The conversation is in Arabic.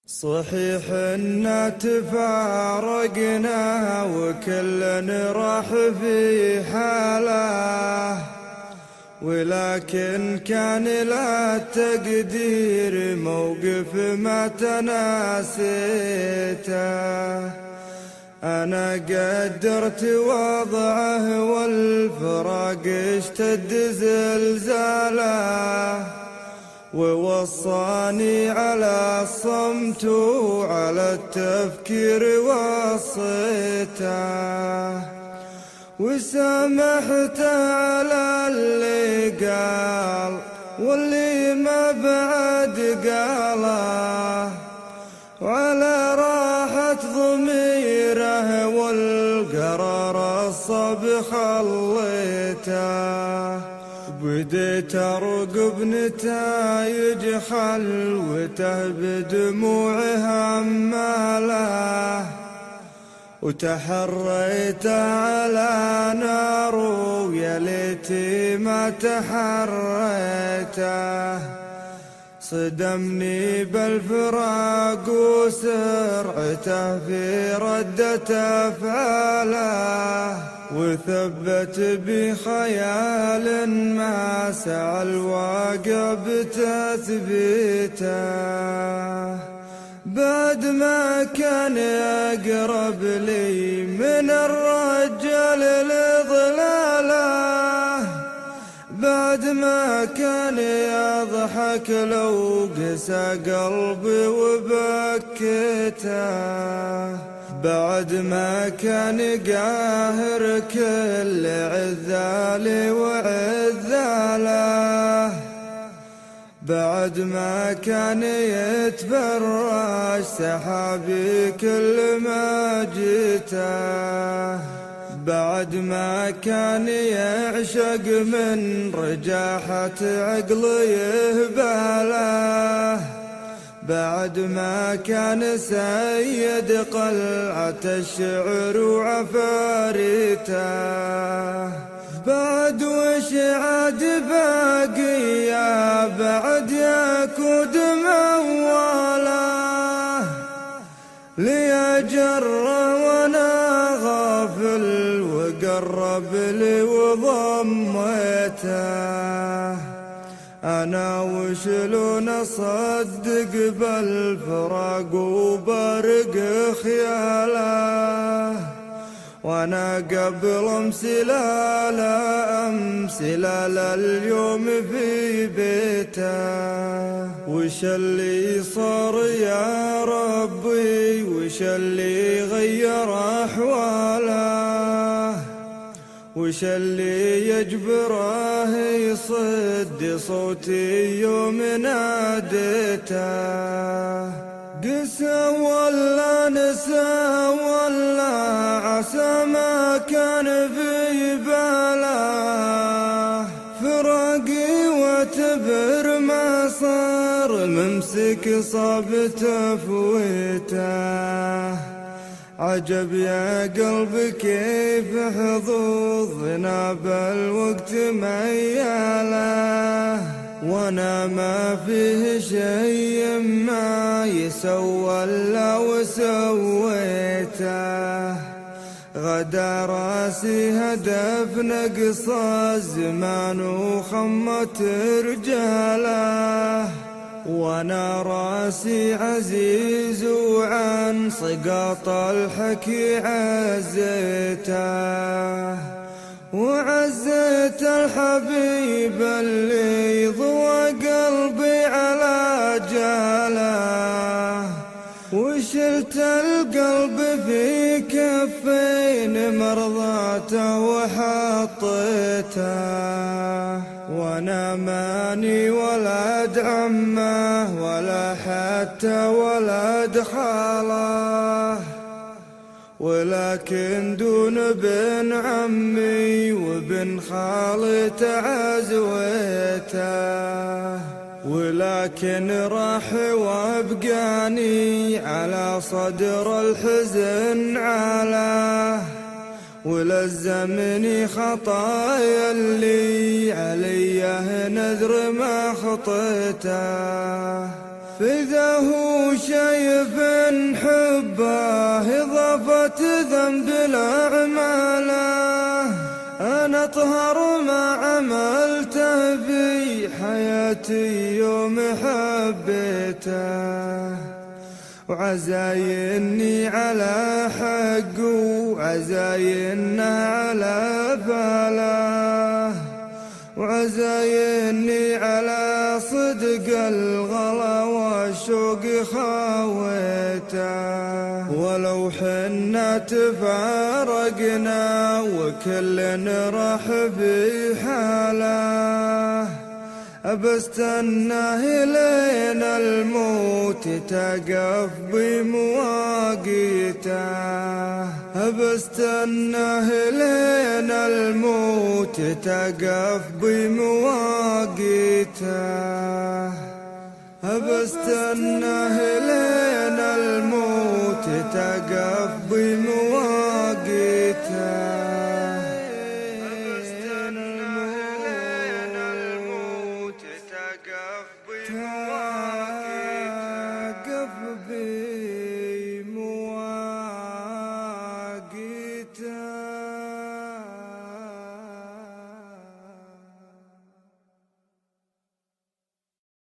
صحيح إنا تفارقنا وكلنا راح في حاله، ولكن كان لا تقدير موقف ما تناسيته. أنا قدرت وضعه والفراق اشتد زلزاله، ووصاني على الصمت وعلى التفكير وصيته، وسامحت على اللي قال واللي ما بعد قاله، وعلى راحة ضميره والقرار الصب خليته. بديت أرقب نتايج خلوته بدموعها هماله، وتحريت على نار ويا ليتي ما تحريته. صدمني بالفراق وسرعته في ردة أفعاله، وثبت بخيال ما سعى الواقع بتثبيته. بعد ما كان أقرب لي من الرجال لضلاله، بعد ما كان يضحك لو قسى قلبي وبكيته، بعد ما كان قاهر كل عذالي وعذاله، بعد ما كان يتفرج سحابي كل ما جيته، بعد ما كان يعشق من رجاحة عقلي يهباله، بعد ما كان سيد قلعة الشعر وعفاريته. بعد وش عاد باقي يا بعد يكود موله، ليجر وانا غافل وقرب لي وضميته. أنا وشلون أصدق بالفراق وبرق خياله، وانا قبل امسلال اليوم في بيته. وش اللي صار يا ربي وش اللي غير احواله، وش اللي يجبره يصد صوتي يوم ناديته. قسى ولا نسى ولا عسى ما كان في باله، فراقي واعتبر ما صار ممسك صاب تفويته. عجب يا قلبي كيف حظوظنا بالوقت مياله، وانا ما فيه شيء ما يسوى الا وسويته. غدا راسي هدف نقص الزمان وخمت رجاله، وانا راسي عزيز وعن سقاط الحكي عزيته، وعزيت الحبيب اللي ضوى قلبي على جاله، وشلت القلب في كفين مرضاته وحطيته. وانا ماني ولد عمه ولا حتى ولد خاله، ولكن دون بن عمي وبن خالته عزويته. ولكن راح وابقاني على صدر الحزن عاله، ولزمني خطايا اللي عليه نذر ما خطيته. فإذا هو شايف أطهر ما عملته في حياتي يوم حبيته، وعزايني على حق وعزاينه على باله، وعزايني على صدق الغلا والشوق خاويته. ولو حنا تفارقنا وكل راح بحاله، أبستناه لين الموت تقف بمواقيته، أبستناه لين الموت تقف بمواقيته، أبستناه لين الموت تقف بمواقيته. تقف بمواقيته.